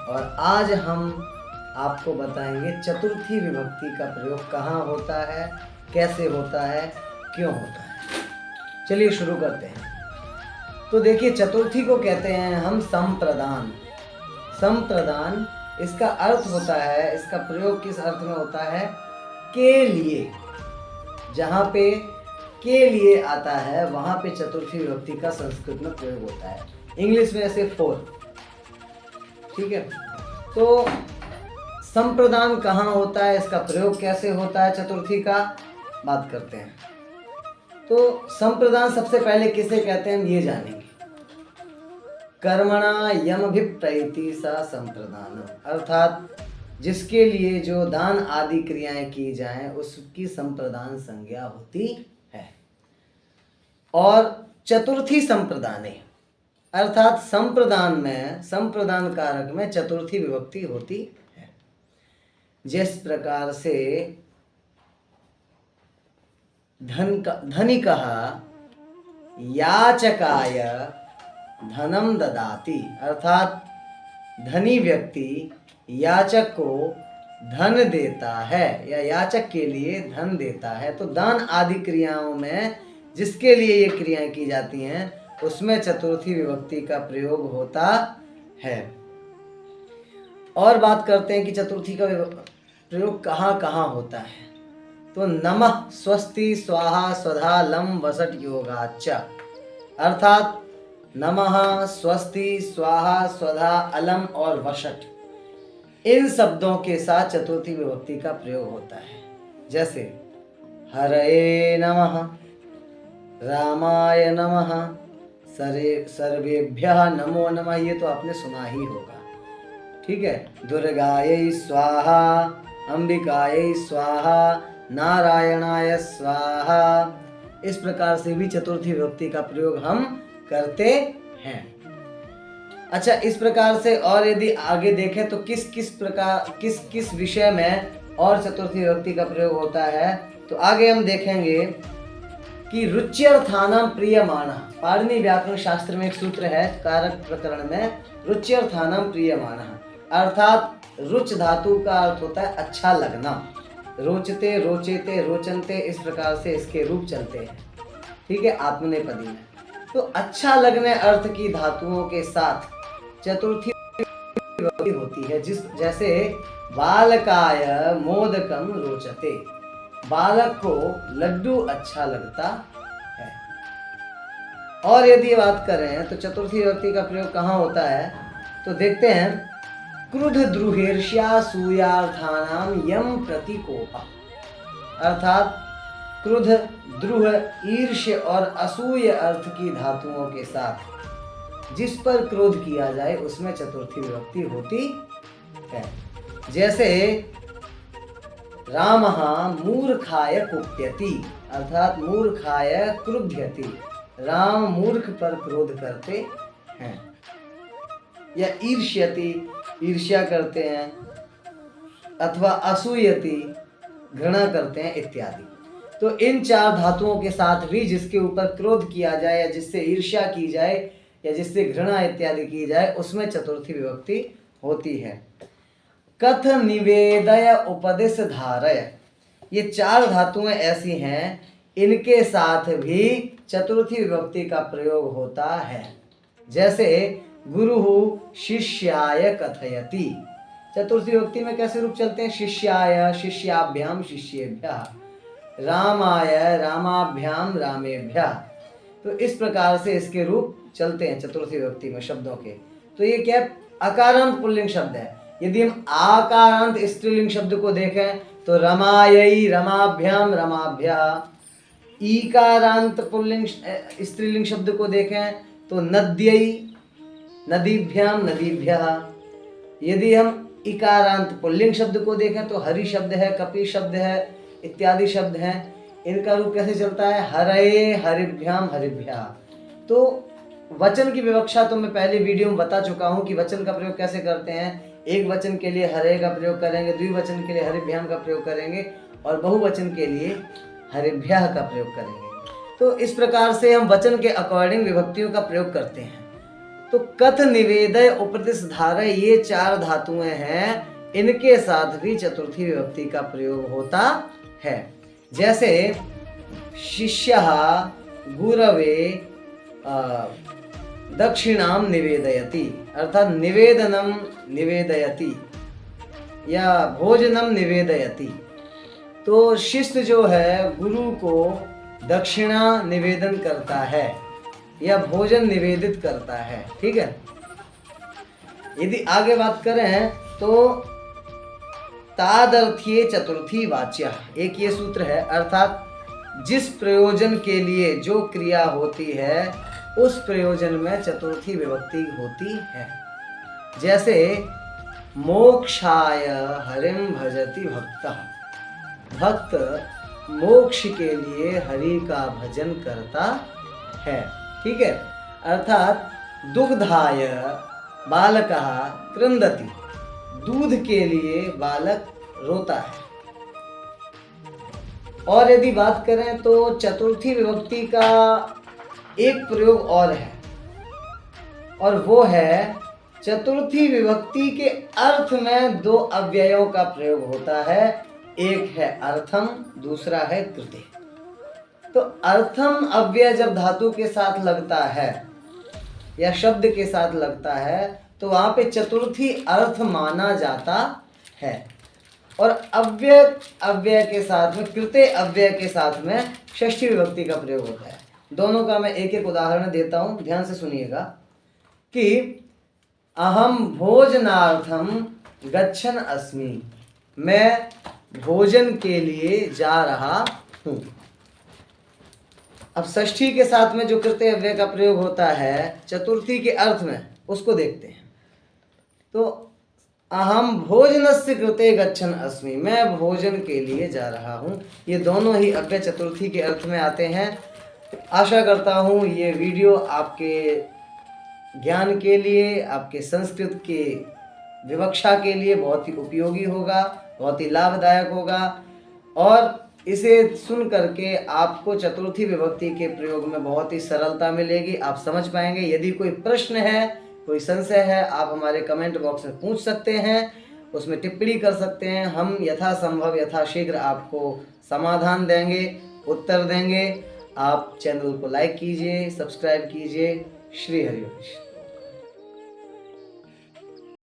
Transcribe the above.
और आज हम आपको बताएंगे चतुर्थी विभक्ति का प्रयोग कहाँ होता है, कैसे होता है, क्यों होता है। चलिए शुरू करते हैं। तो देखिए, चतुर्थी को कहते हैं हम संप्रदान। संप्रदान इसका अर्थ होता है, इसका प्रयोग किस अर्थ में होता है? के लिए। जहाँ पे के लिए आता है वहाँ पे चतुर्थी विभक्ति का संस्कृत में प्रयोग होता है। इंग्लिश में ऐसे फोर। ठीक है, तो संप्रदान कहाँ होता है, इसका प्रयोग कैसे होता है, चतुर्थी का बात करते हैं। तो संप्रदान सबसे पहले किसे कहते हैं हम ये जानेंगे। कर्मणा यमभिप्रैति सा संप्रदान, अर्थात जिसके लिए जो दान आदि क्रियाएं की जाएं उसकी संप्रदान संज्ञा होती है। और चतुर्थी संप्रदाने, अर्थात संप्रदान में, संप्रदान कारक में चतुर्थी विभक्ति होती है। जिस प्रकार से धनिकः याचकाय धनम ददाति, अर्थात धनी व्यक्ति याचक को धन देता है या याचक के लिए धन देता है। तो दान आदि क्रियाओं में जिसके लिए ये क्रियाएं की जाती हैं उसमें चतुर्थी विभक्ति का प्रयोग होता है। और बात करते हैं कि चतुर्थी का प्रयोग कहाँ कहाँ होता है। तो नमः स्वस्ति स्वाहा स्वधा लम वसट योगाच्च, अर्थात नमः स्वस्ति स्वाहा स्वधा अलम और वसट, इन शब्दों के साथ चतुर्थी विभक्ति का प्रयोग होता है। जैसे हरये नमः, रामाय नमः, सर्वेभ्यः नमो नमः, ये तो आपने सुना ही होगा। ठीक है, दुर्गायै स्वाहा, अंबिकायै स्वाहा, नारायणाय स्वाहा, इस प्रकार से भी चतुर्थी विभक्ति का प्रयोग हम करते हैं। अच्छा, इस प्रकार से और यदि आगे देखें तो किस विषय में और चतुर्थी विभक्ति का प्रयोग होता है, तो आगे हम देखेंगे कि रुच्यर्थानां प्रीयमाणः, पाणिनि व्याकरण शास्त्र में एक सूत्र है कारक प्रकरण में, रुच्यर्थानां प्रीयमाणः, अर्थात रुच धातु का अर्थ होता है अच्छा लगना। रोचते, रोचेते, रोचनते, इस प्रकार से इसके रूप चलते हैं। ठीक है, आत्मनेपदी में। तो अच्छा लगने अर्थ की धातुओं के साथ चतुर्थी विभक्ति होती है। जैसे बालकाय मोदकम रोचते, बालक को लड्डू अच्छा लगता है। और यदि बात करें तो चतुर्थी विभक्ति का प्रयोग कहाँ होता है, तो देखते हैं क्रुध द्रुहेर्ष्या सूयार्थानाम यम प्रतिकोपा, अर्थात क्रुध, द्रुह, ईर्ष्य और असूय अर्थ की धातुओं के साथ जिस पर क्रोध किया जाए उसमें चतुर्थी विभक्ति होती है। जैसे रामः मूर्खाय कुप्यति, अर्थात मूर्खाय क्रुध्यति, राम मूर्ख पर क्रोध करते हैं। या ईर्ष्यति, ईर्ष्या करते हैं, अथवा असूयति, घृणा करते हैं इत्यादि। तो इन चार धातुओं के साथ भी जिसके ऊपर क्रोध किया जाए या जिससे ईर्ष्या की जाए या जिससे घृणा इत्यादि की जाए उसमें चतुर्थी विभक्ति होती है। कथ, निवेदय, उपदिश, धारय, ये चार धातुएं ऐसी हैं, इनके साथ भी चतुर्थी विभक्ति का प्रयोग होता है। जैसे गुरुः शिष्याय कथयति, चतुर्थी विभक्ति में कैसे रूप चलते हैं? शिष्याय, शिष्याभ्याम, शिष्येभ्यः, रामाय, रामाभ्याम, रामेभ्यः। तो इस प्रकार से इसके रूप चलते हैं चतुर्थी विभक्ति में शब्दों के। तो ये क्या है? अकारांत पुल्लिंग शब्द है। यदि हम आकारांत स्त्रीलिंग शब्द को देखें तो रमायै, रमाभ्याम, रमाभ्यः। ईकारांत पुल्लिंग स्त्रीलिंग शब्द को देखें तो नद्यै, नदीभ्याम, नदीभ्यः। यदि हम इकारांत पुल्लिंग शब्द को देखें तो हरि शब्द है, कपि शब्द है, इत्यादि शब्द हैं। इनका रूप कैसे चलता है? हरये, हरिभ्याम, हरिभ्यः। तो वचन की विवक्षा तो मैं पहले वीडियो में बता चुका हूँ कि वचन का प्रयोग कैसे करते हैं। एक वचन के लिए हरे का प्रयोग करेंगे, द्विवचन के लिए हरिभ्याम का प्रयोग करेंगे और बहुवचन के लिए हरिभ्यः का प्रयोग करेंगे। तो इस प्रकार से हम वचन के अकॉर्डिंग विभक्तियों का प्रयोग करते हैं। तो कथ, निवेदय, उपदिश, धारय ये 4 धातुएं हैं, इनके साथ भी चतुर्थी विभक्ति का प्रयोग होता है। जैसे शिष्यः गुरवे दक्षिणाम निवेदयति, अर्थात निवेदनम निवेदयति या भोजनम निवेदयति। तो शिष्य जो है गुरु को दक्षिणा निवेदन करता है या भोजन निवेदित करता है। ठीक है। यदि आगे बात करें तो तादर्थ्ये चतुर्थी वाच्य, एक ये सूत्र है, अर्थात जिस प्रयोजन के लिए जो क्रिया होती है उस प्रयोजन में चतुर्थी विभक्ति होती है। जैसे मोक्षाय हरिम भजति भक्तः, भक्त मोक्ष के लिए हरि का भजन करता है। ठीक है। अर्थात दुग्धाय बालकः क्रंदति, दूध के लिए बालक रोता है। और यदि बात करें तो चतुर्थी विभक्ति का एक प्रयोग और है, और वो है चतुर्थी विभक्ति के अर्थ में 2 अव्ययों का प्रयोग होता है। एक है अर्थम, दूसरा है कृते। तो अर्थम अव्यय जब धातु के साथ लगता है या शब्द के साथ लगता है तो वहां पे चतुर्थी अर्थ माना जाता है, और अव्यय के साथ में, कृते अव्यय के साथ में षष्ठी विभक्ति का प्रयोग होता है। दोनों का मैं एक एक उदाहरण देता हूं, ध्यान से सुनिएगा। कि अहम भोजनार्थम गच्छन अस्मि, मैं भोजन के लिए जा रहा हूं। अब षष्ठी के साथ में जो कृते अव्यय का प्रयोग होता है चतुर्थी के अर्थ में, उसको देखते हैं। तो अहम भोजनस्य कृते गच्छन अस्मि, मैं भोजन के लिए जा रहा हूँ। ये दोनों ही अव्यय चतुर्थी के अर्थ में आते हैं। आशा करता हूँ ये वीडियो आपके ज्ञान के लिए, आपके संस्कृत के विवक्षा के लिए बहुत ही उपयोगी होगा, बहुत ही लाभदायक होगा, और इसे सुन करके आपको चतुर्थी विभक्ति के प्रयोग में बहुत ही सरलता मिलेगी, आप समझ पाएंगे। यदि कोई प्रश्न है, कोई संशय है, आप हमारे कमेंट बॉक्स में पूछ सकते हैं, उसमें टिप्पणी कर सकते हैं। हम यथासंभव यथाशीघ्र आपको समाधान देंगे, उत्तर देंगे। आप चैनल को लाइक कीजिए, सब्सक्राइब कीजिए। श्री हरिवंश।